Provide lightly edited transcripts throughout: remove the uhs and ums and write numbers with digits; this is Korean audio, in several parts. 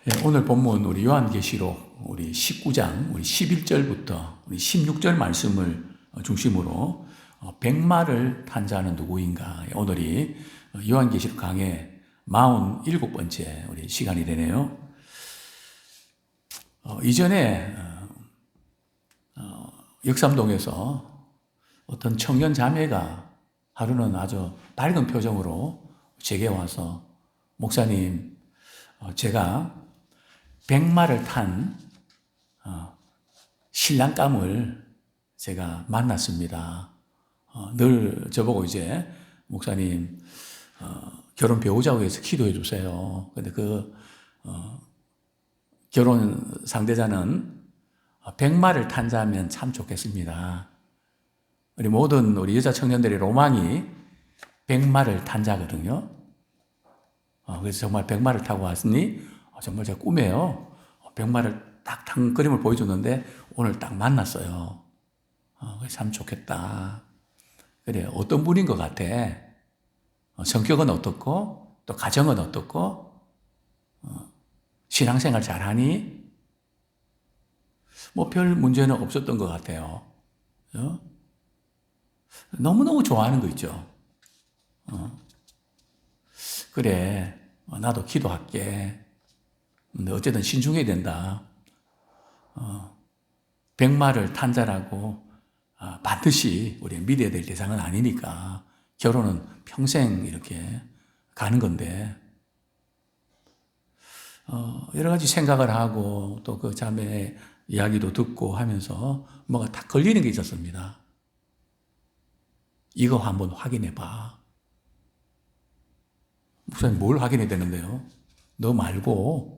네, 오늘 본문 우리 요한계시록 우리 19장 우리 11절부터 우리 16절 말씀을 중심으로 백마를 탄 자는 누구인가? 오늘이 요한계시록 강의 47번째 우리 시간이 되네요. 이전에 역삼동에서 어떤 청년 자매가 하루는 아주 밝은 표정으로 제게 와서 목사님, 제가 백마를 탄 신랑감을 제가 만났습니다. 늘 저보고 이제 목사님 결혼 배우자고 해서 기도해 주세요. 근데 결혼 상대자는 백마를 탄 자면 참 좋겠습니다. 우리 모든 우리 여자 청년들의 로망이 백마를 탄 자거든요. 그래서 정말 백마를 타고 왔으니 정말 제 꿈이에요. 백마를 딱 탄 그림을 보여줬는데 오늘 딱 만났어요. 참 좋겠다. 그래, 어떤 분인 것 같아? 성격은 어떻고, 또 가정은 어떻고, 신앙생활 잘하니? 뭐 별 문제는 없었던 것 같아요. 너무너무 좋아하는 거 있죠. 그래, 나도 기도할게. 근데 어쨌든 신중해야 된다. 백마를 탄 자라고 반드시 우리 믿어야 될 대상은 아니니까 결혼은 평생 이렇게 가는 건데 여러 가지 생각을 하고 또 그 자매의 이야기도 듣고 하면서 뭐가 딱 걸리는 게 있었습니다. 이거 한번 확인해 봐. 목사님 뭘 확인해야 되는데요? 너 말고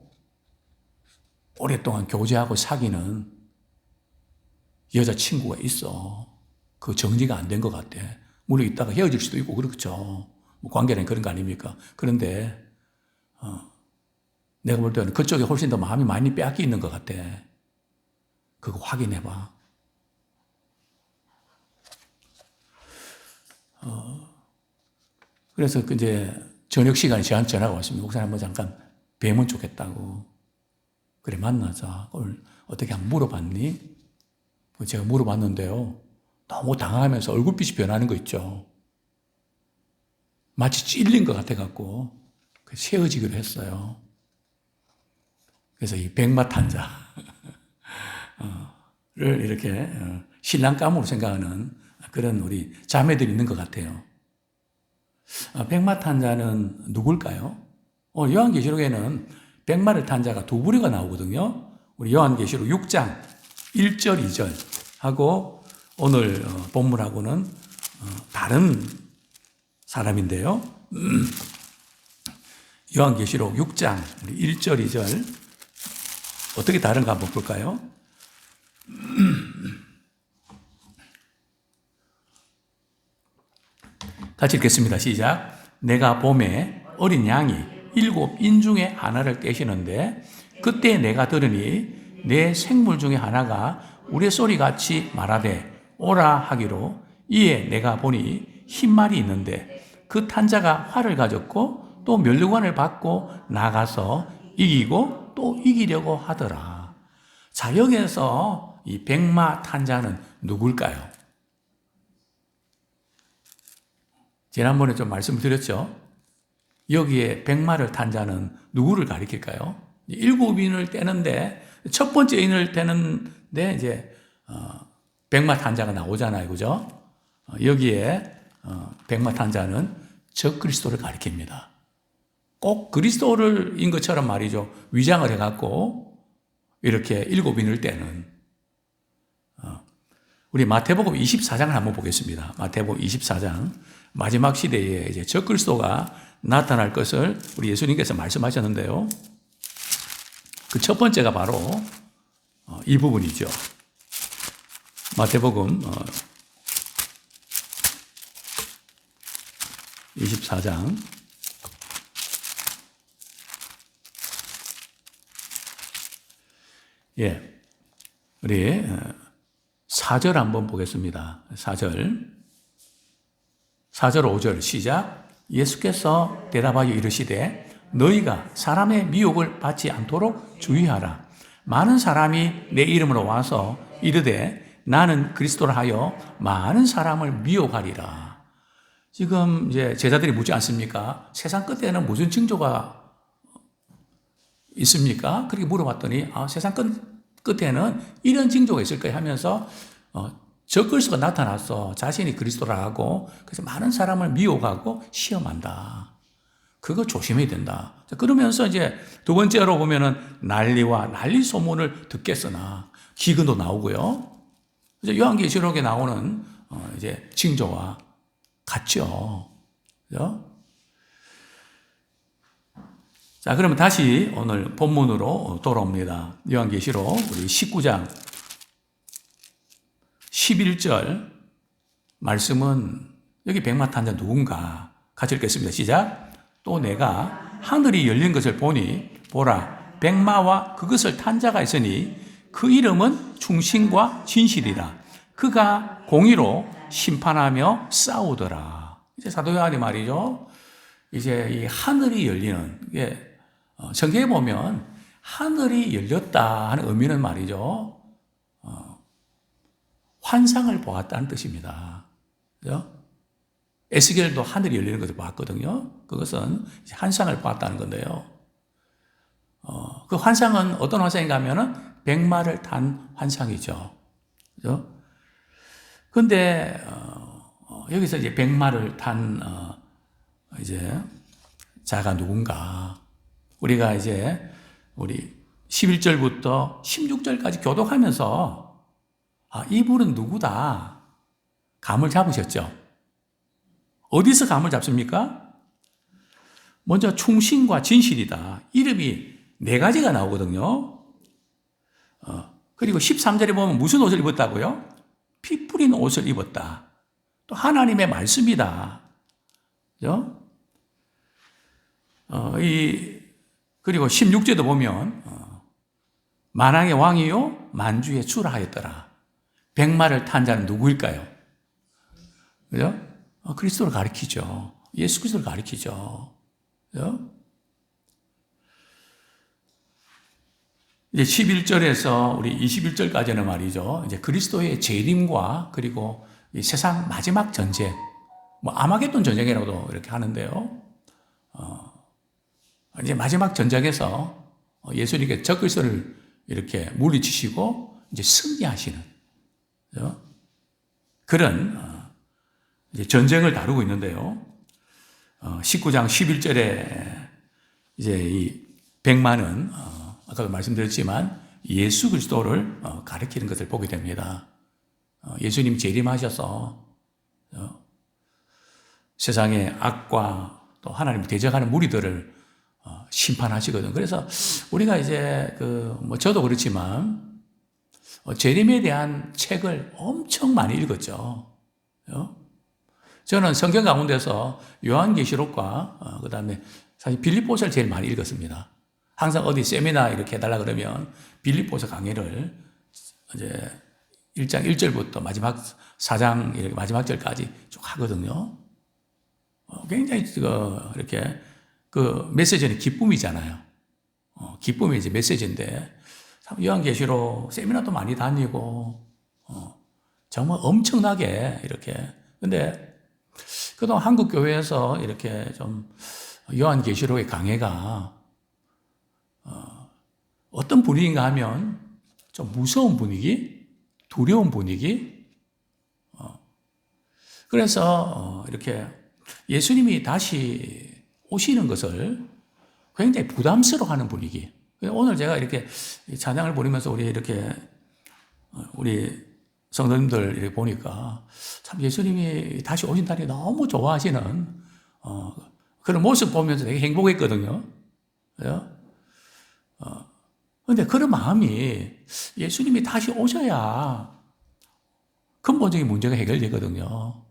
오랫동안 교제하고 사귀는 여자친구가 있어. 그 정리가 안 된 것 같아. 물론 있다가 헤어질 수도 있고 그렇죠. 뭐 관계는 그런 거 아닙니까? 그런데 내가 볼 때는 그쪽에 훨씬 더 마음이 많이 빼앗겨 있는 것 같아. 그거 확인해봐. 그래서 이제 저녁 시간에 저한테 전화가 왔습니다. 목사님 한번 잠깐 뵈면 좋겠다고. 그래, 만나자. 오늘 어떻게 한번 물어봤니? 제가 물어봤는데요. 너무 당황하면서 얼굴빛이 변하는 거 있죠. 마치 찔린 것 같아갖고 헤어지기로 했어요. 그래서 이 백마 탄 자를 이렇게 신랑감으로 생각하는 그런 우리 자매들이 있는 것 같아요. 백마 탄 자는 누굴까요? 요한계시록에는 백마를 탄 자가 두 부류가 나오거든요. 우리 요한계시록 6장 1절, 2절 하고 오늘 본문하고는 다른 사람인데요. 요한계시록 6장 1절, 2절 어떻게 다른가 한번 볼까요? 같이 읽겠습니다. 시작. 내가 봄에 어린 양이 7인 중에 하나를 떼시는데 그때 내가 들으니 내 생물 중에 하나가 우레소리같이 말하되 오라 하기로 이에 내가 보니 흰말이 있는데 그 탄 자가 활을 가졌고 또 면류관을 받고 나가서 이기고 또 이기려고 하더라. 자, 여기에서 이 백마 탄 자는 누굴까요? 지난번에 좀 말씀을 드렸죠. 여기에 백마를 탄 자는 누구를 가리킬까요? 7인을 떼는데 첫 번째 인을 떼는데 이제 백마 탄 자가 나오잖아요, 그죠? 여기에 백마 탄 자는 적 그리스도를 가리킵니다. 꼭 그리스도를인 것처럼 말이죠. 위장을 해갖고 이렇게 7인을 떼는. 우리 마태복음 24장을 한번 보겠습니다. 마태복음 24장. 마지막 시대에 이제 적 그리스도가 나타날 것을 우리 예수님께서 말씀하셨는데요. 그 첫 번째가 바로 이 부분이죠. 마태복음 24장 우리 4절 한번 보겠습니다. 4절 5절 시작. 예수께서 대답하여 이르시되 너희가 사람의 미혹을 받지 않도록 주의하라. 많은 사람이 내 이름으로 와서 이르되 나는 그리스도라 하여 많은 사람을 미혹하리라. 지금 이제 제자들이 묻지 않습니까? 세상 끝에는 무슨 징조가 있습니까? 그렇게 물어봤더니 세상 끝에는 이런 징조가 있을 거야 하면서 적그리스도가 나타났어. 자신이 그리스도라 하고 그래서 많은 사람을 미혹하고 시험한다. 그거 조심해야 된다. 그러면서 이제 두 번째로 보면은 난리와 난리 소문을 듣겠으나 기근도 나오고요. 이제 요한계시록에 나오는 이제 징조와 같죠. 그죠? 자, 그러면 다시 오늘 본문으로 돌아옵니다. 요한계시록 우리 19장 11절 말씀은 여기 백마탄자 누군가 같이 읽겠습니다. 시작. 또 내가 하늘이 열린 것을 보니 보라 백마와 그것을 탄 자가 있으니 그 이름은 충신과 진실이라. 그가 공의로 심판하며 싸우더라. 이제 사도 요한이 말이죠. 이제 이 하늘이 열리는 이게 성경에 보면 하늘이 열렸다 하는 의미는 말이죠. 환상을 보았다는 뜻입니다. 그죠? 에스겔도 하늘이 열리는 것을 봤거든요. 그것은 환상을 보았다는 건데요. 그 환상은 어떤 환상인가 하면은 백마를 탄 환상이죠. 그죠? 근데, 여기서 이제 백마를 탄, 이제 자가 누군가. 우리가 이제, 우리 11절부터 16절까지 교독하면서, 이분은 누구다. 감을 잡으셨죠? 어디서 감을 잡습니까? 먼저 충신과 진실이다. 이름이 네 가지가 나오거든요. 그리고 13절에 보면 무슨 옷을 입었다고요? 피 뿌린 옷을 입었다. 또 하나님의 말씀이다. 그죠? 그리고 16절도 보면, 만왕의 왕이요, 만주의 주라 하였더라. 백마를 탄 자는 누구일까요? 그죠? 그리스도를 가리키죠. 예수 그리스도를 가리키죠. 그죠? 이제 11절에서 우리 21절까지는 말이죠. 이제 그리스도의 재림과 그리고 이 세상 마지막 전쟁, 뭐 아마겟돈 전쟁이라고도 이렇게 하는데요. 이제 마지막 전쟁에서 예수님께 적그리스도를 이렇게 물리치시고 이제 승리하시는 그죠? 그런 이제 전쟁을 다루고 있는데요. 19장 11절에 이제 이 백마는 아까도 말씀드렸지만 예수 그리스도를 가리키는 것을 보게 됩니다. 예수님 재림하셔서 세상의 악과 또 하나님 대적하는 무리들을 심판하시거든. 그래서 우리가 이제 뭐 저도 그렇지만 재림에 대한 책을 엄청 많이 읽었죠. 저는 성경 가운데서 요한계시록과 그다음에 사실 빌립보서를 제일 많이 읽었습니다. 항상 어디 세미나 이렇게 해달라 그러면 빌립보서 강의를 이제 1장 1절부터 마지막 4장 이렇게 마지막 절까지 쭉 하거든요. 굉장히 이렇게 메시지는 기쁨이잖아요. 기쁨이 이제 메시지인데 참 요한계시록 세미나도 많이 다니고 정말 엄청나게 이렇게 근데 그동안 한국 교회에서 이렇게 좀 요한계시록의 강해가 어떤 분위기인가 하면 좀 무서운 분위기, 두려운 분위기. 그래서 이렇게 예수님이 다시 오시는 것을 굉장히 부담스러워하는 분위기. 오늘 제가 이렇게 찬양을 부르면서 우리 성도님들 이렇게 보니까 참 예수님이 다시 오신다니 너무 좋아하시는 그런 모습 보면서 되게 행복했거든요. 그런데 그런 마음이 예수님이 다시 오셔야 근본적인 문제가 해결되거든요.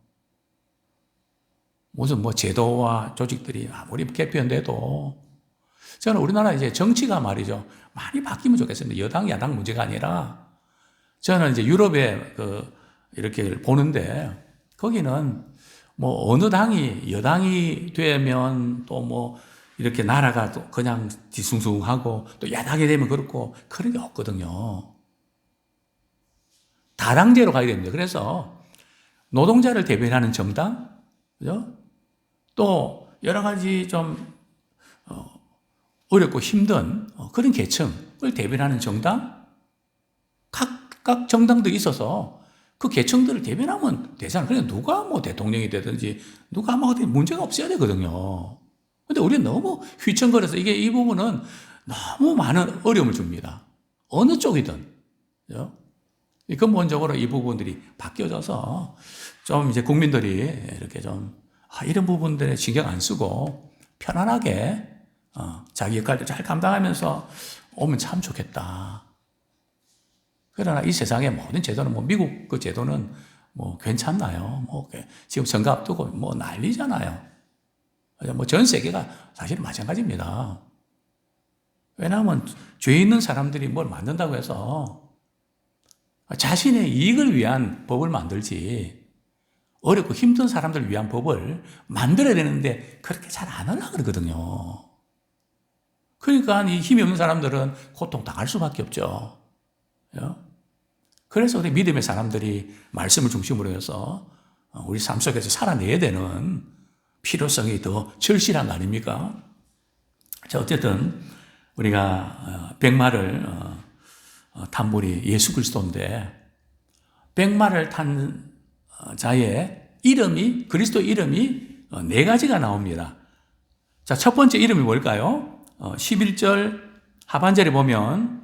무슨 제도와 조직들이 아무리 개편돼도 저는 우리나라 이제 정치가 말이죠. 많이 바뀌면 좋겠습니다. 여당, 야당 문제가 아니라 저는 이제 유럽에 이렇게 보는데 거기는 어느 당이 여당이 되면 또 이렇게 나라가 또 그냥 뒤숭숭하고 또 야당이 되면 그렇고 그런 게 없거든요. 다당제로 가야 됩니다. 그래서 노동자를 대변하는 정당, 그죠? 또 여러 가지 좀 어렵고 힘든 그런 계층을 대변하는 정당, 각각 정당들이 있어서 그 계층들을 대변하면 되잖아요. 그냥 누가 뭐 대통령이 되든지 누가 뭐 어디 문제가 없어야 되거든요. 근데 우리는 너무 휘청거려서 이 부분은 너무 많은 어려움을 줍니다. 어느 쪽이든. 그죠? 근본적으로 이 부분들이 바뀌어져서 좀 이제 국민들이 이렇게 좀 이런 부분들에 신경 안 쓰고 편안하게 자기 역할을 잘 감당하면서 오면 참 좋겠다. 그러나 이 세상의 모든 제도는 뭐 미국 그 제도는 뭐 괜찮나요? 뭐 지금 선거 앞두고 뭐 난리잖아요. 뭐 전 세계가 사실은 마찬가지입니다. 왜냐하면 죄 있는 사람들이 뭘 만든다고 해서 자신의 이익을 위한 법을 만들지 어렵고 힘든 사람들을 위한 법을 만들어야 되는데 그렇게 잘 안 하려고 그러거든요. 그러니까 이 힘이 없는 사람들은 고통당할 수밖에 없죠. 그래서 우리 믿음의 사람들이 말씀을 중심으로 해서 우리 삶 속에서 살아내야 되는 필요성이 더 절실한 거 아닙니까? 자, 어쨌든 우리가 백마를 탄 분이 예수 그리스도인데 백마를 탄 자의 이름이 그리스도 이름이 네 가지가 나옵니다. 자, 첫 번째 이름이 뭘까요? 11절 하반절에 보면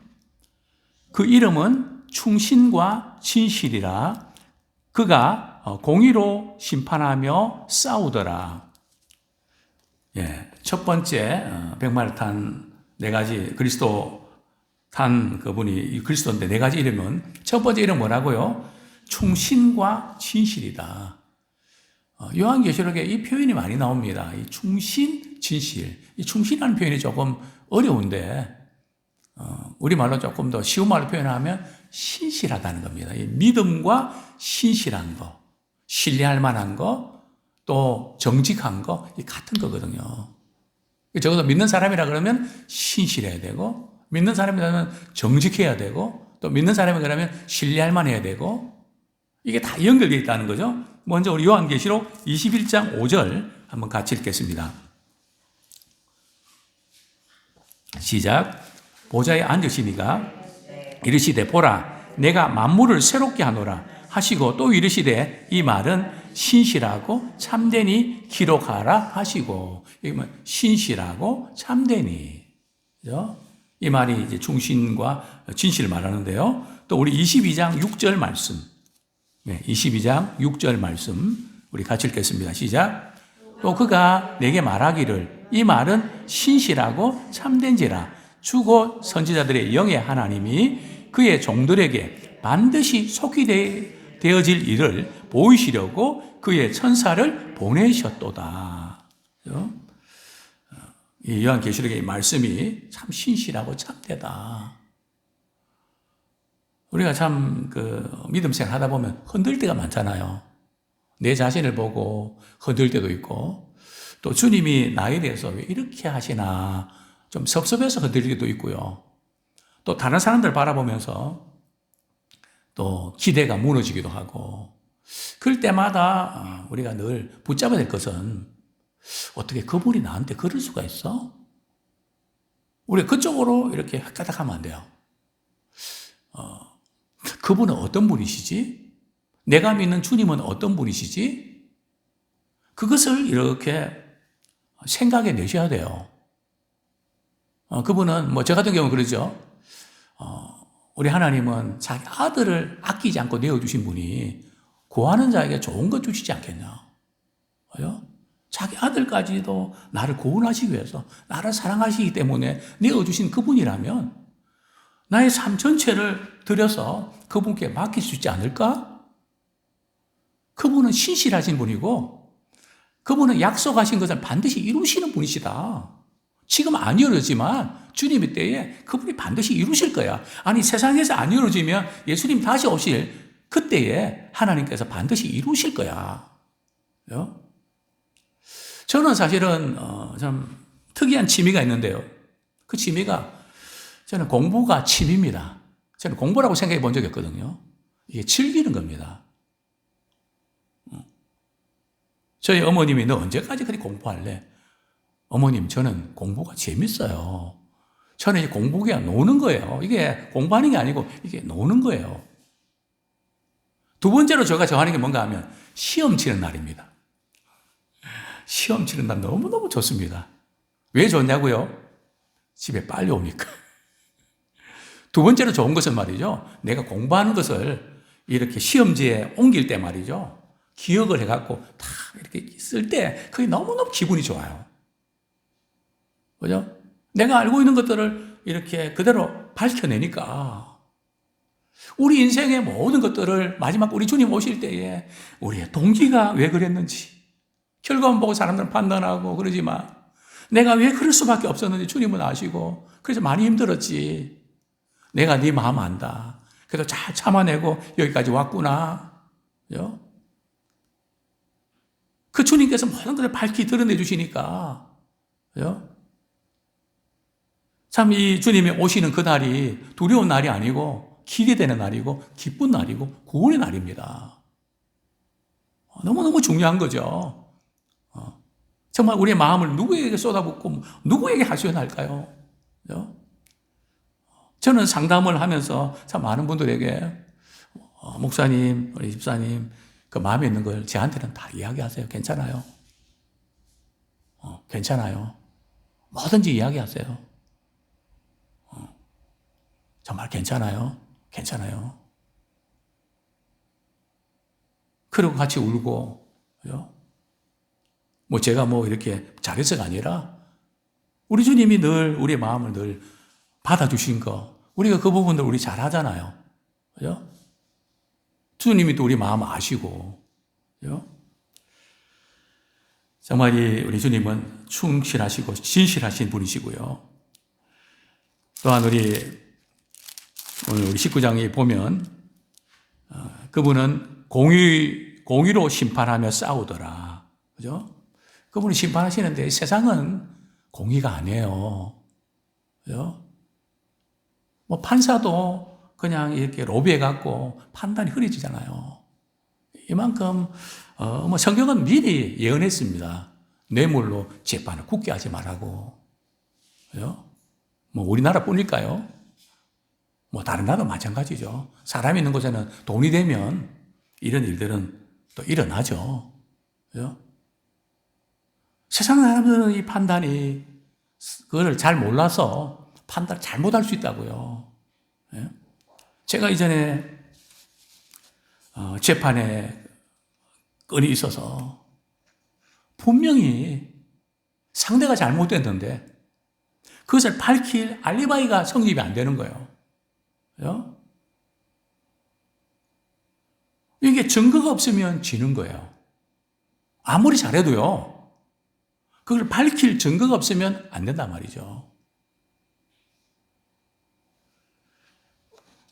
그 이름은 충신과 진실이라 그가 공의로 심판하며 싸우더라. 예, 첫 번째 백마를 탄 네 가지 그리스도 탄 그분이 그리스도인데 네 가지 이름은 첫 번째 이름 뭐라고요? 충신과 진실이다. 요한계시록에 이 표현이 많이 나옵니다. 이 충신, 진실. 이 충신이라는 표현이 조금 어려운데 우리말로 조금 더 쉬운 말로 표현하면 신실하다는 겁니다. 이 믿음과 신실한 거, 신뢰할 만한 거, 또 정직한 거, 이 같은 거거든요. 적어도 믿는 사람이라 그러면 신실해야 되고, 믿는 사람이라면 정직해야 되고, 또 믿는 사람이 그러면 신뢰할 만해야 되고, 이게 다 연결되어 있다는 거죠. 먼저 우리 요한계시록 21장 5절 한번 같이 읽겠습니다. 시작. 보좌에 앉으시니가 이르시되 보라 내가 만물을 새롭게 하노라 하시고 또 이르시되 이 말은 신실하고 참되니 기록하라 하시고 신실하고 참되니 그죠? 이 말이 이제 충신과 진실을 말하는데요. 또 우리 22장 6절 말씀 22장 6절 말씀 우리 같이 읽겠습니다. 시작. 또 그가 내게 말하기를 이 말은 신실하고 참된지라 주고 선지자들의 영의 하나님이 그의 종들에게 반드시 속히 되어질 일을 보이시려고 그의 천사를 보내셨도다. 이 요한계시록의 말씀이 참 신실하고 참되다. 우리가 참 믿음 생활 하다 보면 흔들 때가 많잖아요. 내 자신을 보고 흔들 때도 있고 또 주님이 나에 대해서 왜 이렇게 하시나 좀 섭섭해서 흔들릴 때도 있고요. 또 다른 사람들 바라보면서 또 기대가 무너지기도 하고 그럴 때마다 우리가 늘 붙잡아야 될 것은 어떻게 그분이 나한테 그럴 수가 있어? 우리가 그쪽으로 이렇게 까딱하면 안 돼요. 그분은 어떤 분이시지? 내가 믿는 주님은 어떤 분이시지? 그것을 이렇게 생각해 내셔야 돼요. 그분은 저 같은 경우는 그러죠. 우리 하나님은 자기 아들을 아끼지 않고 내어주신 분이 구하는 자에게 좋은 것 주시지 않겠냐. 자기 아들까지도 나를 구원하시기 위해서 나를 사랑하시기 때문에 내어주신 그분이라면 나의 삶 전체를 들여서 그분께 맡길 수 있지 않을까? 그분은 신실하신 분이고 그분은 약속하신 것을 반드시 이루시는 분이시다. 지금 안 이루어지만 주님의 때에 그분이 반드시 이루실 거야. 아니 세상에서 안 이루어지면 예수님 다시 오실 그때에 하나님께서 반드시 이루실 거야. 저는 사실은 참 특이한 취미가 있는데요. 그 취미가 저는 공부가 취미입니다. 저는 공부라고 생각해 본 적이 없거든요. 이게 즐기는 겁니다. 저희 어머님이 너 언제까지 그렇게 공부할래? 어머님, 저는 공부가 재밌어요. 저는 이제 공부가 노는 거예요. 이게 공부하는 게 아니고 이게 노는 거예요. 두 번째로 제가 정하는 게 뭔가 하면 시험 치는 날입니다. 시험 치는 날 너무너무 좋습니다. 왜 좋냐고요? 집에 빨리 오니까. 두 번째로 좋은 것은 말이죠. 내가 공부하는 것을 이렇게 시험지에 옮길 때 말이죠. 기억을 해갖고 다 이렇게 쓸 때 그게 너무너무 기분이 좋아요. 그죠? 내가 알고 있는 것들을 이렇게 그대로 밝혀내니까 우리 인생의 모든 것들을 마지막 우리 주님 오실 때에 우리의 동기가 왜 그랬는지 결과만 보고 사람들은 판단하고 그러지만 내가 왜 그럴 수밖에 없었는지 주님은 아시고 그래서 많이 힘들었지. 내가 네 마음 안다. 그래도 잘 참아내고 여기까지 왔구나. 그죠? 그 주님께서 모든 것을 밝히 드러내 주시니까 그죠? 참 이 주님이 오시는 그 날이 두려운 날이 아니고 기대되는 날이고 기쁜 날이고 구원의 날입니다. 너무너무 중요한 거죠. 정말 우리의 마음을 누구에게 쏟아붓고 누구에게 하셔야 할까요? 그죠? 저는 상담을 하면서 참 많은 분들에게 목사님, 우리 집사님 그 마음에 있는 걸 저한테는 다 이야기하세요. 괜찮아요. 괜찮아요. 뭐든지 이야기하세요. 정말 괜찮아요. 괜찮아요. 그리고 같이 울고, 그죠? 뭐 제가 뭐 이렇게 잘해서가 아니라 우리 주님이 늘 우리의 마음을 늘 받아주신 거, 우리가 그 부분들 우리 잘 하잖아요. 그죠? 주님이 또 우리 마음 아시고, 그죠? 정말 우리 주님은 충실하시고 진실하신 분이시고요. 또한 오늘 우리 19장에 보면 그분은 공의로 심판하며 싸우더라. 그죠? 그분이 심판하시는데 세상은 공의가 아니에요. 그죠? 뭐 판사도 그냥 이렇게 로비해갖고 판단이 흐려지잖아요. 이만큼 뭐 성경은 미리 예언했습니다. 뇌물로 재판을 굳게 하지 말라고. 그죠? 뭐 우리나라뿐일까요? 뭐 다른 나라도 마찬가지죠. 사람이 있는 곳에는 돈이 되면 이런 일들은 또 일어나죠. 그죠? 세상 사람들은 이 판단이 그거를 잘 몰라서 판단을 잘못할 수 있다고요. 예? 제가 이전에 재판에 건이 있어서 분명히 상대가 잘못됐는데 그것을 밝힐 알리바이가 성립이 안 되는 거예요. 그죠? 이게 증거가 없으면 지는 거예요. 아무리 잘해도요. 그걸 밝힐 증거가 없으면 안 된단 말이죠.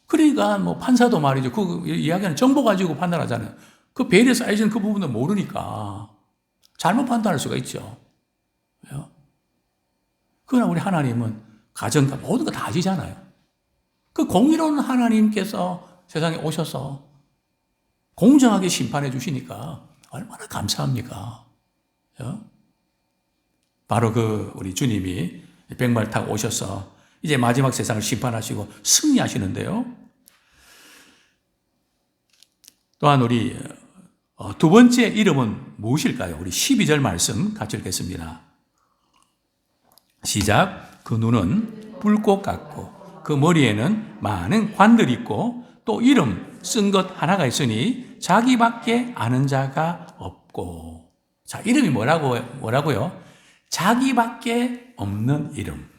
그러니까 뭐 판사도 말이죠. 그 이야기는 정보 가지고 판단하잖아요. 그 베일에 쌓여진 그 부분은 모르니까 잘못 판단할 수가 있죠. 그죠? 그러나 우리 하나님은 가정과 모든 거 다 아시잖아요. 그 공의로운 하나님께서 세상에 오셔서 공정하게 심판해 주시니까 얼마나 감사합니까? 그죠? 바로 우리 주님이 백마를 타고 오셔서 이제 마지막 세상을 심판하시고 승리하시는데요. 또한 우리 두 번째 이름은 무엇일까요? 우리 12절 말씀 같이 읽겠습니다. 시작. 그 눈은 불꽃 같고 그 머리에는 많은 관들이 있고 또 이름 쓴 것 하나가 있으니 자기밖에 아는 자가 없고. 자, 이름이 뭐라고요? 자기밖에 없는 이름.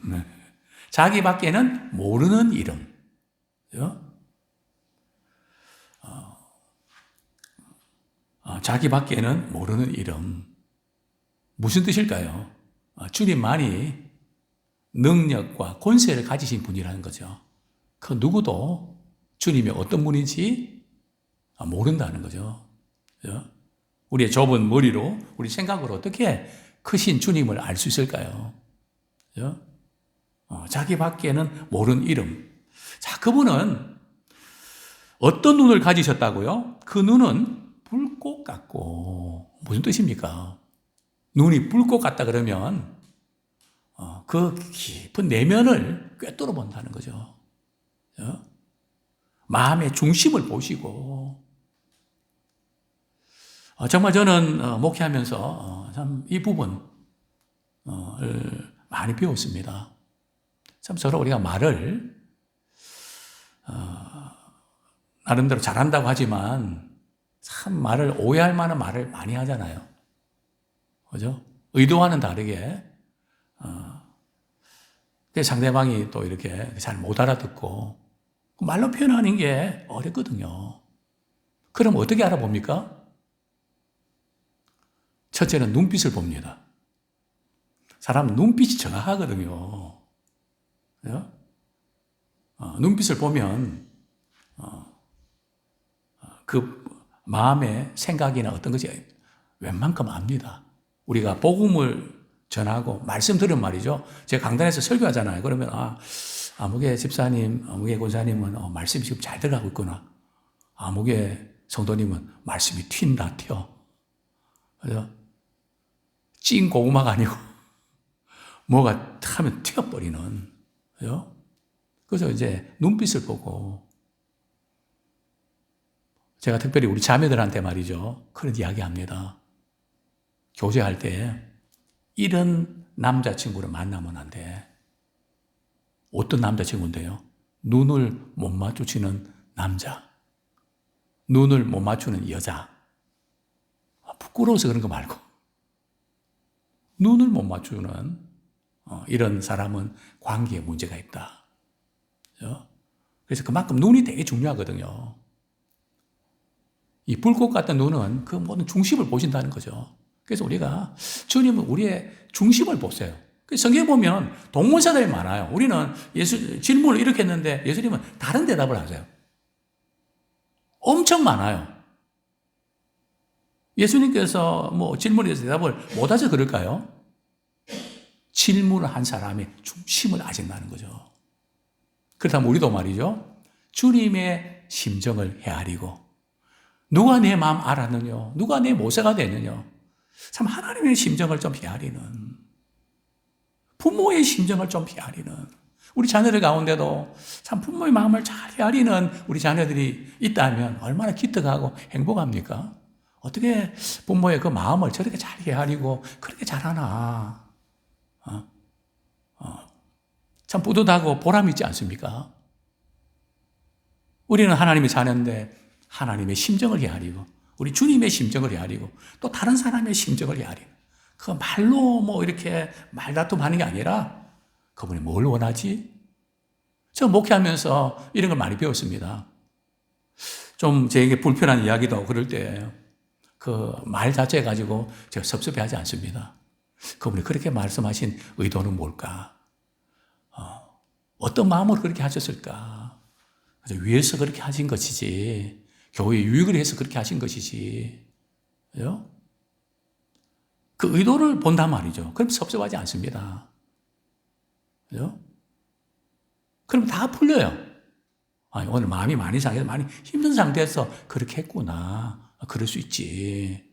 자기밖에는 모르는 이름. 자기밖에는 모르는 이름. 무슨 뜻일까요? 주님만이 능력과 권세를 가지신 분이라는 거죠. 그 누구도 주님이 어떤 분인지 모른다는 거죠. 우리의 좁은 머리로, 우리 생각으로 어떻게 크신 주님을 알 수 있을까요? 그죠? 자기밖에는 모르는 이름. 자, 그분은 어떤 눈을 가지셨다고요? 그 눈은 불꽃 같고. 무슨 뜻입니까? 눈이 불꽃 같다 그러면 그 깊은 내면을 꿰뚫어 본다는 거죠. 그죠? 마음의 중심을 보시고. 정말 저는 목회하면서 참 이 부분을 많이 배웠습니다. 참 서로 우리가 말을 나름대로 잘한다고 하지만 참 말을 오해할 만한 말을 많이 하잖아요. 그죠? 의도와는 다르게 상대방이 또 이렇게 잘 못 알아듣고 말로 표현하는 게 어렵거든요. 그럼 어떻게 알아봅니까? 첫째는 눈빛을 봅니다. 사람은 눈빛이 정확하거든요. 그죠? 눈빛을 보면 그 마음의 생각이나 어떤 것이 웬만큼 압니다. 우리가 복음을 전하고 말씀 들은 말이죠. 제가 강단에서 설교하잖아요. 그러면 아무개 집사님, 아무개 권사님은 말씀이 지금 잘 들어가고 있구나. 아무개 성도님은 말씀이 튄다 튀어. 그죠? 찐 고구마가 아니고 뭐가 하면 튀어버리는. 그죠? 그래서 이제 눈빛을 보고 제가 특별히 우리 자매들한테 말이죠. 그런 이야기 합니다. 교제할 때 이런 남자친구를 만나면 안 돼. 어떤 남자친구인데요? 눈을 못 마주치는 남자. 눈을 못 맞추는 여자. 부끄러워서 그런 거 말고. 눈을 못 맞추는 이런 사람은 관계에 문제가 있다. 그죠? 그래서 그만큼 눈이 되게 중요하거든요. 이 불꽃 같은 눈은 그 모든 중심을 보신다는 거죠. 그래서 우리가 주님은 우리의 중심을 보세요. 성경에 보면 동문서들이 많아요. 우리는 질문을 이렇게 했는데 예수님은 다른 대답을 하세요. 엄청 많아요. 예수님께서 질문에 대해서 대답을 못하셔서 그럴까요? 질문을 한 사람의 중심을 아신다는 거죠. 그렇다면 우리도 말이죠. 주님의 심정을 헤아리고 누가 내 마음 알았느냐? 누가 내 모세가 되느냐? 참 하나님의 심정을 좀 헤아리는, 부모의 심정을 좀 헤아리는, 우리 자녀들 가운데도 참 부모의 마음을 잘 헤아리는 우리 자녀들이 있다면 얼마나 기특하고 행복합니까? 어떻게 부모의 그 마음을 저렇게 잘 헤아리고 그렇게 잘하나? 참 뿌듯하고 보람 있지 않습니까? 우리는 하나님의 자녀인데 하나님의 심정을 헤아리고 우리 주님의 심정을 헤아리고 또 다른 사람의 심정을 헤아리고 그 말로 이렇게 말다툼하는 게 아니라 그분이 뭘 원하지? 저 목회하면서 이런 걸 많이 배웠습니다. 좀 제게 불편한 이야기도 그럴 때 그 말 자체 가지고 제가 섭섭해하지 않습니다. 그분이 그렇게 말씀하신 의도는 뭘까? 어떤 마음으로 그렇게 하셨을까? 위에서 그렇게 하신 것이지 교회에 유익을 해서 그렇게 하신 것이지. 그죠? 그 의도를 본단 말이죠. 그럼 섭섭하지 않습니다. 그죠? 그럼 다 풀려요. 오늘 마음이 많이 상해서 많이 힘든 상태에서 그렇게 했구나. 그럴 수 있지.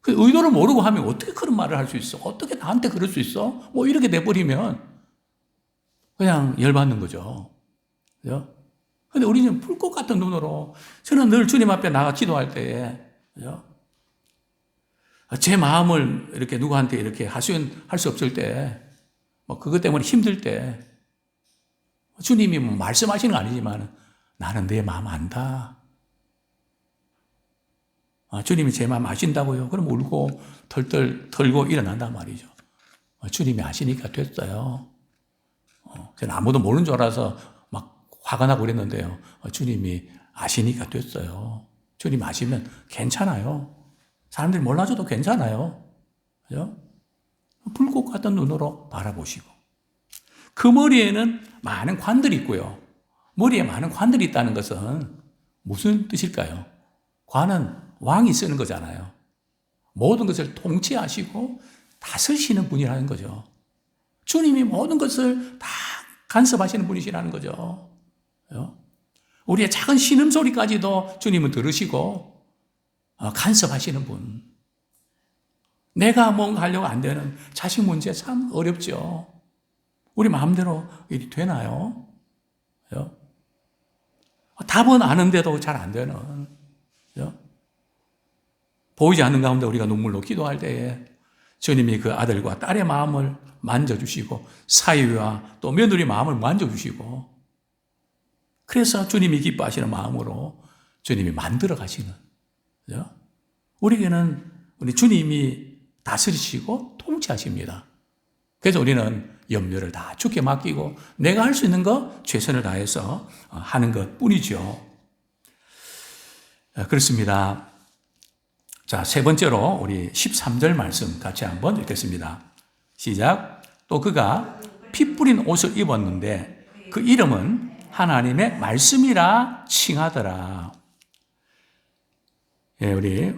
그 의도를 모르고 하면 어떻게 그런 말을 할 수 있어? 어떻게 나한테 그럴 수 있어? 이렇게 돼버리면 그냥 열받는 거죠. 그죠? 근데 우리는 불꽃 같은 눈으로 저는 늘 주님 앞에 나가 기도할 때에 그죠? 제 마음을 이렇게 누구한테 이렇게 하소연할 수 없을 때 그것 때문에 힘들 때 주님이 말씀하시는 건 아니지만 나는 내 마음 안다. 주님이 제 마음 아신다고요. 그럼 울고 털털 털고 일어난단 말이죠. 주님이 아시니까 됐어요. 저는 아무도 모르는 줄 알아서 막 화가 나고 그랬는데요. 주님이 아시니까 됐어요. 주님 아시면 괜찮아요. 사람들이 몰라줘도 괜찮아요. 그죠? 불꽃 같은 눈으로 바라보시고. 그 머리에는 많은 관들이 있고요. 머리에 많은 관들이 있다는 것은 무슨 뜻일까요? 관은 왕이 쓰는 거잖아요. 모든 것을 통치하시고 다스리시는 분이라는 거죠. 주님이 모든 것을 다 간섭하시는 분이시라는 거죠. 우리의 작은 신음소리까지도 주님은 들으시고 간섭하시는 분. 내가 뭔가 하려고 안 되는 자식 문제 참 어렵죠. 우리 마음대로 일이 되나요? 답은 아는데도 잘 안 되는. 보이지 않는 가운데 우리가 눈물로 기도할 때에 주님이 그 아들과 딸의 마음을 만져주시고 사위와 또 며느리 마음을 만져주시고 그래서 주님이 기뻐하시는 마음으로 주님이 만들어 가시는. 우리에게는 우리 주님이 다스리시고 통치하십니다. 그래서 우리는 염려를 다 주께 맡기고 내가 할 수 있는 거 최선을 다해서 하는 것 뿐이죠. 그렇습니다. 자, 세 번째로 우리 13절 말씀 같이 한번 읽겠습니다. 시작. 또 그가 피 뿌린 옷을 입었는데 그 이름은 하나님의 말씀이라 칭하더라. 예, 우리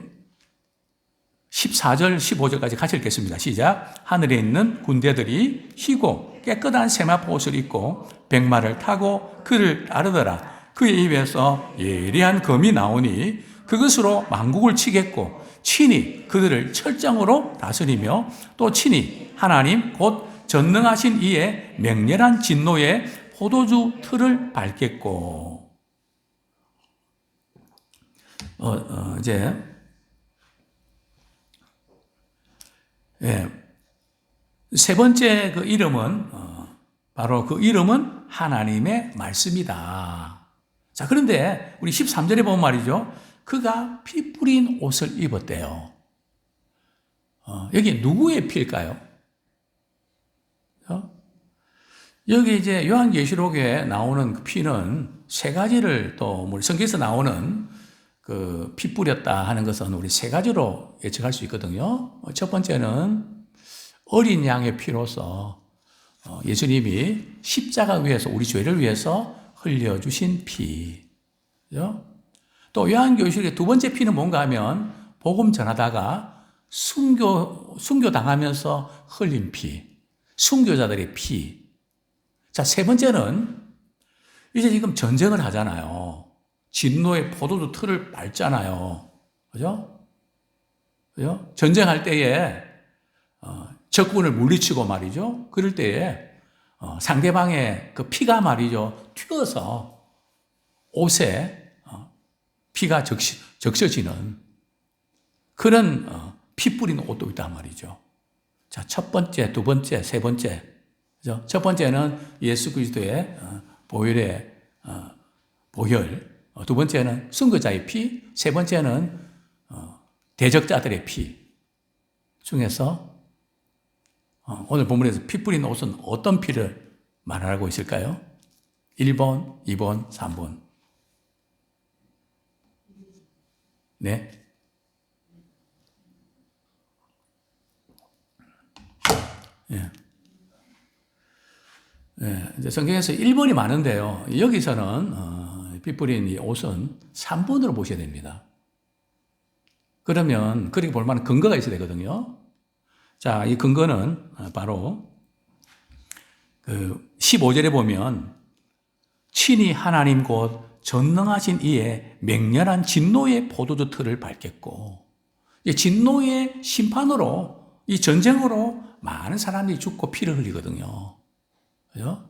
14절, 15절까지 같이 읽겠습니다. 시작. 하늘에 있는 군대들이 희고 깨끗한 세마포 옷을 입고 백마를 타고 그를 따르더라. 그의 입에서 예리한 검이 나오니 그것으로 만국을 치겠고 친히 그들을 철장으로 다스리며 또 친히 하나님 곧 전능하신 이의 맹렬한 진노의 포도주 틀을 밟겠고. 이제 세 번째 그 이름은 바로 그 이름은 하나님의 말씀이다. 자, 그런데 우리 13절에 보면 말이죠. 그가 피 뿌린 옷을 입었대요. 여기 누구의 피일까요? 여기 이제 요한계시록에 나오는 그 피는 세 가지를 또 우리 성경에서 나오는 그 피 뿌렸다 하는 것은 우리 세 가지로 예측할 수 있거든요. 첫 번째는 어린 양의 피로서 예수님이 십자가 위에서 우리 죄를 위해서 흘려주신 피. 또 요한계시록의 두 번째 피는 뭔가 하면 복음 전하다가 순교당하면서 흘린 피. 순교자들의 피. 자, 세 번째는 이제 지금 전쟁을 하잖아요. 진노의 포도주 틀을 밟잖아요. 그죠? 전쟁할 때에 적군을 물리치고 말이죠. 그럴 때에 상대방의 그 피가 말이죠. 튀어서 옷에 피가 적셔지는 그런 피 뿌리는 옷도 있단 말이죠. 자, 첫 번째, 두 번째, 세 번째. 그죠? 첫 번째는 예수 그리스도의 보혈의 보혈. 두 번째는 순교자의 피. 세 번째는 대적자들의 피 중에서 오늘 본문에서 피 뿌린 옷은 어떤 피를 말하고 있을까요? 1번, 2번, 3번. 네. 예. 예, 이제 성경에서 1번이 많은데요. 여기서는 피 뿌린 이 옷은 3번으로 보셔야 됩니다. 그러면 그렇게 볼 만한 근거가 있어야 되거든요. 자, 이 근거는 바로 그 15절에 보면 친히 하나님 곧 전능하신 이의 맹렬한 진노의 포도주 틀을 밟겠고, 이 진노의 심판으로 이 전쟁으로 많은 사람들이 죽고 피를 흘리거든요. 그죠?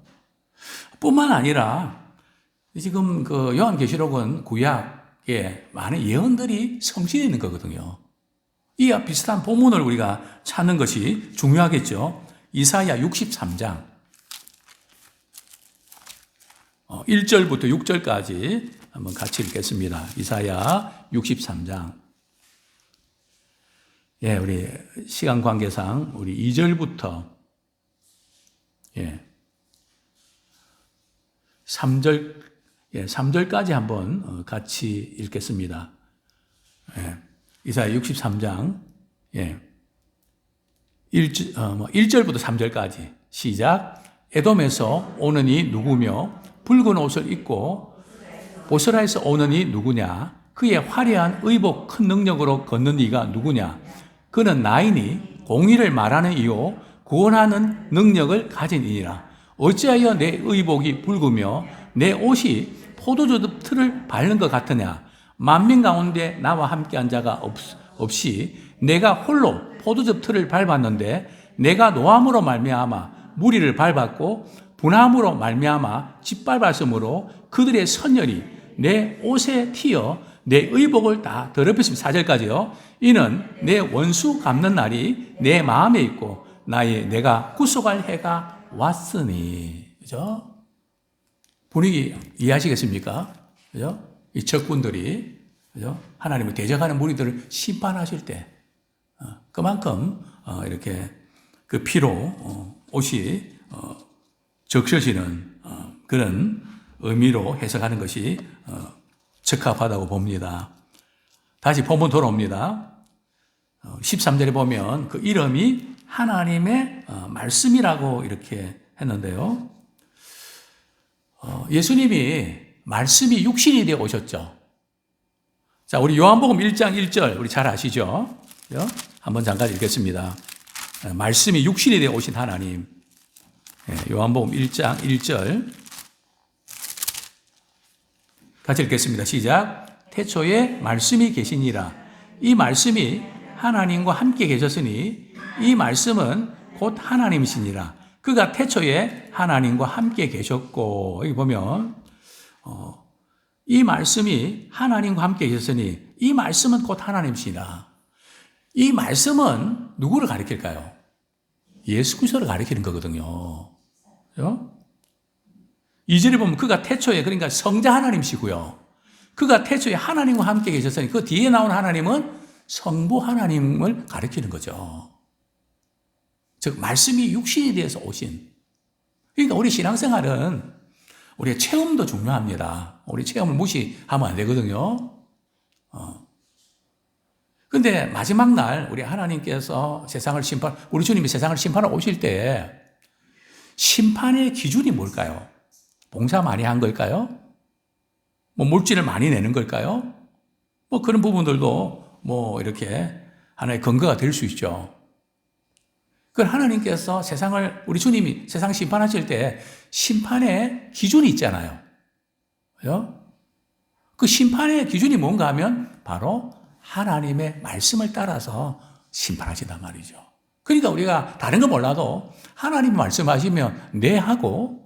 뿐만 아니라 지금 그 요한계시록은 구약에 많은 예언들이 성취되어 있는 거거든요. 이와 비슷한 본문을 우리가 찾는 것이 중요하겠죠. 이사야 63장 1절부터 6절까지 한번 같이 읽겠습니다. 이사야 63장. 예, 우리 시간 관계상 우리 2절부터 3절까지 한번 같이 읽겠습니다. 이사야 63장 1절부터 3절까지 시작. 에돔에서 오는 이 누구며 붉은 옷을 입고 보스라에서 오는 이 누구냐? 그의 화려한 의복 큰 능력으로 걷는 이가 누구냐? 그는 나이니 공의를 말하는 이요 구원하는 능력을 가진이니라. 어찌하여 내 의복이 붉으며 내 옷이 포도주 틀을 밟는 것 같으냐. 만민 가운데 나와 함께한 자가 없이 내가 홀로 포도즙 틀을 밟았는데 내가 노함으로 말미암아 무리를 밟았고 분함으로 말미암아 짓밟았으므로 그들의 선열이 내 옷에 튀어 내 의복을 다 더럽혔습니다. 4절까지요. 이는 내 원수 갚는 날이 내 마음에 있고 내가 구속할 해가 왔으니. 그죠? 분위기 이해하시겠습니까? 그죠? 이 적군들이, 그죠? 하나님을 대적하는 무리들을 심판하실 때, 그만큼, 이렇게 그 피로, 옷이, 적셔지는, 그런 의미로 해석하는 것이, 적합하다고 봅니다. 다시 본문 돌아옵니다. 13절에 보면 그 이름이 하나님의 말씀이라고 이렇게 했는데요. 예수님이 말씀이 육신이 되어 오셨죠. 자, 우리 요한복음 1장 1절 우리 잘 아시죠? 한번 잠깐 읽겠습니다. 말씀이 육신이 되어 오신 하나님. 요한복음 1장 1절 같이 읽겠습니다. 시작. 태초에 말씀이 계시니라. 이 말씀이 하나님과 함께 계셨으니 이 말씀은 곧 하나님이시니라. 그가 태초에 하나님과 함께 계셨고, 여기 보면 이 말씀이 하나님과 함께 계셨으니 이 말씀은 곧 하나님이시니라. 이 말씀은 누구를 가리킬까요? 예수 그리스도를 가리키는 거거든요. 2절에 보면 그가 태초에, 그러니까 성자 하나님이시고요. 그가 태초에 하나님과 함께 계셨으니 그 뒤에 나온 하나님은 성부 하나님을 가리키는 거죠. 즉 말씀이 육신이 되어서 오신. 그러니까 우리 신앙생활은 우리의 체험도 중요합니다. 우리 체험을 무시하면 안 되거든요. 근데 마지막 날 우리 하나님께서 우리 주님이 세상을 심판하러 오실 때 심판의 기준이 뭘까요? 봉사 많이 한 걸까요? 물질을 많이 내는 걸까요? 그런 부분들도 이렇게 하나의 근거가 될 수 있죠. 그 하나님께서 우리 주님이 세상 심판하실 때 심판의 기준이 있잖아요. 그죠? 그 심판의 기준이 뭔가 하면 바로 하나님의 말씀을 따라서 심판하신단 말이죠. 그러니까 우리가 다른 거 몰라도 하나님 말씀하시면 네 하고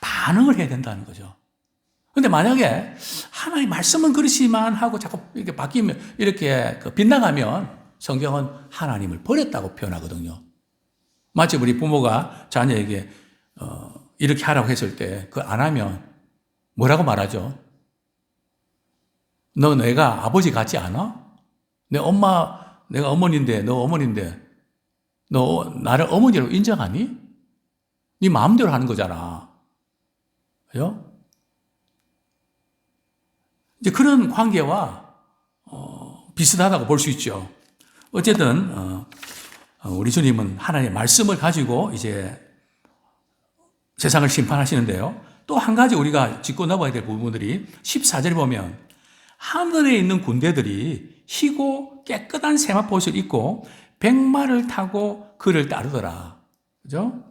반응을 해야 된다는 거죠. 근데 만약에 하나님 말씀은 그렇지만 하고 자꾸 이렇게 바뀌면 이렇게 빗나가면 성경은 하나님을 버렸다고 표현하거든요. 마치 우리 부모가 자녀에게 이렇게 하라고 했을 때 그거 안 하면 뭐라고 말하죠? 내가 아버지 같지 않아? 내가 어머니인데 너 어머니인데 너 나를 어머니로 인정하니? 네 마음대로 하는 거잖아. 그죠? 이제 그런 관계와 비슷하다고 볼 수 있죠. 어쨌든 우리 주님은 하나님의 말씀을 가지고 이제 세상을 심판하시는데요. 또 한 가지 우리가 짚고 넘어야 될 부분들이 14절에 보면 하늘에 있는 군대들이 희고 깨끗한 세마포옷을 입고 백마를 타고 그를 따르더라. 그죠?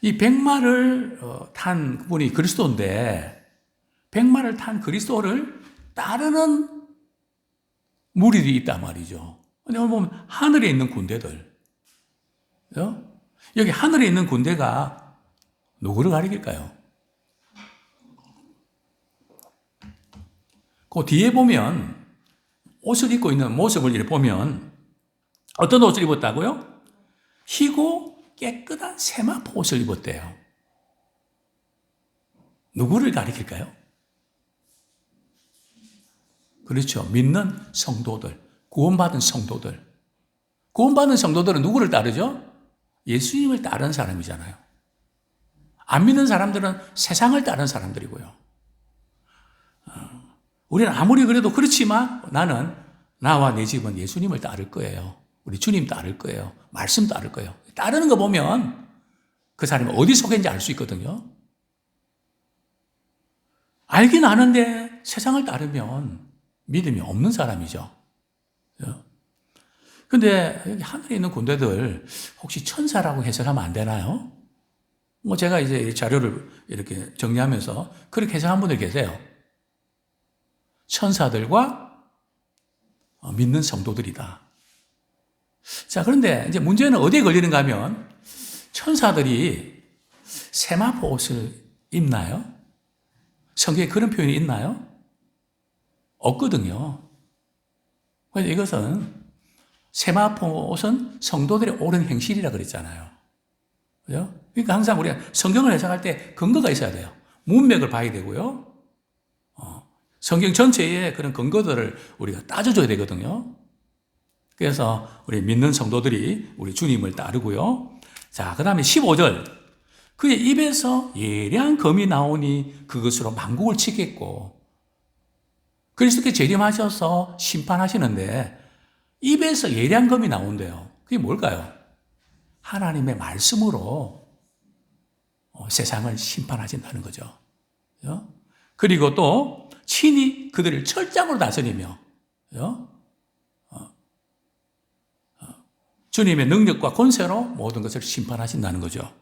이 백마를 탄 분이 그리스도인데 백마를 탄 그리스도를 따르는 무리들이 있단 말이죠. 근데 오늘 보면 하늘에 있는 군대들. 그죠? 여기 하늘에 있는 군대가 누구를 가리킬까요? 그 뒤에 보면 옷을 입고 있는 모습을 이렇게 보면 어떤 옷을 입었다고요? 희고 깨끗한 세마포 옷을 입었대요. 누구를 가리킬까요? 그렇죠. 믿는 성도들, 구원받은 성도들. 구원받은 성도들은 누구를 따르죠? 예수님을 따르는 사람이잖아요. 안 믿는 사람들은 세상을 따르는 사람들이고요. 우리는 아무리 그래도 그렇지만 나와 내 집은 예수님을 따를 거예요. 우리 주님 따를 거예요. 말씀 따를 거예요. 따르는 거 보면 그 사람이 어디 속했는지 알 수 있거든요. 알긴 아는데 세상을 따르면 믿음이 없는 사람이죠. 근데 여기 하늘에 있는 군대들 혹시 천사라고 해석하면 안 되나요? 뭐 제가 이제 이 자료를 이렇게 정리하면서 그렇게 해석한 분들 계세요. 천사들과 믿는 성도들이다. 자, 그런데 이제 문제는 어디에 걸리는가 하면 천사들이 세마포 옷을 입나요? 성경에 그런 표현이 있나요? 없거든요. 그래서 이것은 세마포 옷은 성도들의 옳은 행실이라 그랬잖아요. 그죠? 그러니까 항상 우리가 성경을 해석할 때 근거가 있어야 돼요. 문맥을 봐야 되고요. 성경 전체의 그런 근거들을 우리가 따져줘야 되거든요. 그래서 우리 믿는 성도들이 우리 주님을 따르고요. 자, 그 다음에 15절. 그의 입에서 예리한 검이 나오니 그것으로 만국을 치겠고, 그리스도께 재림하셔서 심판하시는데 입에서 예리한 검이 나온대요. 그게 뭘까요? 하나님의 말씀으로 세상을 심판하신다는 거죠. 그리고 또 친히 그들을 철장으로 다스리며 주님의 능력과 권세로 모든 것을 심판하신다는 거죠.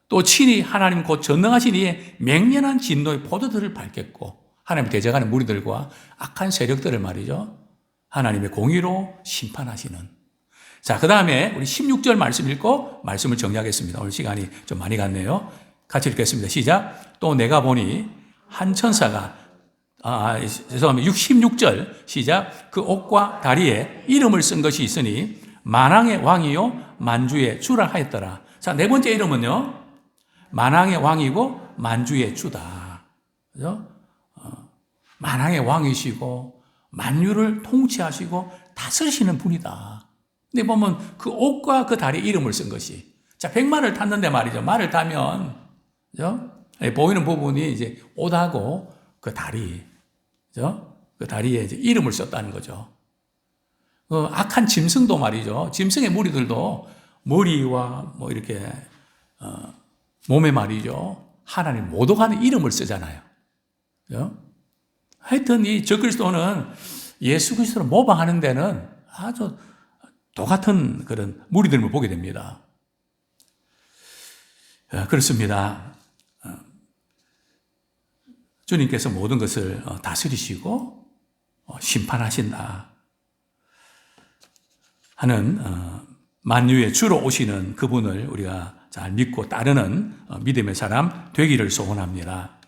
또 친히 하나님 곧 전능하신 이의 맹렬한 진노의 포도들을 밟겠고, 하나님 대적하는 무리들과 악한 세력들을 말이죠, 하나님의 공의로 심판하시는. 자, 그 다음에 우리 16절 말씀 읽고 말씀을 정리하겠습니다. 오늘 시간이 좀 많이 갔네요. 같이 읽겠습니다. 시작. 또 내가 보니 한 천사가, 죄송합니다. 16절 시작. 그 옷과 다리에 이름을 쓴 것이 있으니 만왕의 왕이요 만주의 주라 하였더라. 자, 네 번째 이름은요, 만왕의 왕이고 만주의 주다. 그죠? 만왕의 왕이시고 만유를 통치하시고 다스리시는 분이다. 근데 보면 그 옷과 그 다리에 이름을 쓴 것이. 자, 백마를 탔는데 말이죠. 말을 타면, 그죠? 보이는 부분이 이제 옷하고 그 다리, 그죠? 그 다리에 이제 이름을 썼다는 거죠. 악한 짐승도 말이죠. 짐승의 무리들도 머리와 뭐 이렇게, 몸에 말이죠, 하나님 모독하는 이름을 쓰잖아요. 그죠? 하여튼 이 적그리스도는 예수 그리스도를 모방하는 데는 아주 똑같은 그런 무리들을 보게 됩니다. 그렇습니다. 주님께서 모든 것을 다스리시고 심판하신다 하는 만유의 주로 오시는 그분을 우리가 잘 믿고 따르는 믿음의 사람 되기를 소원합니다.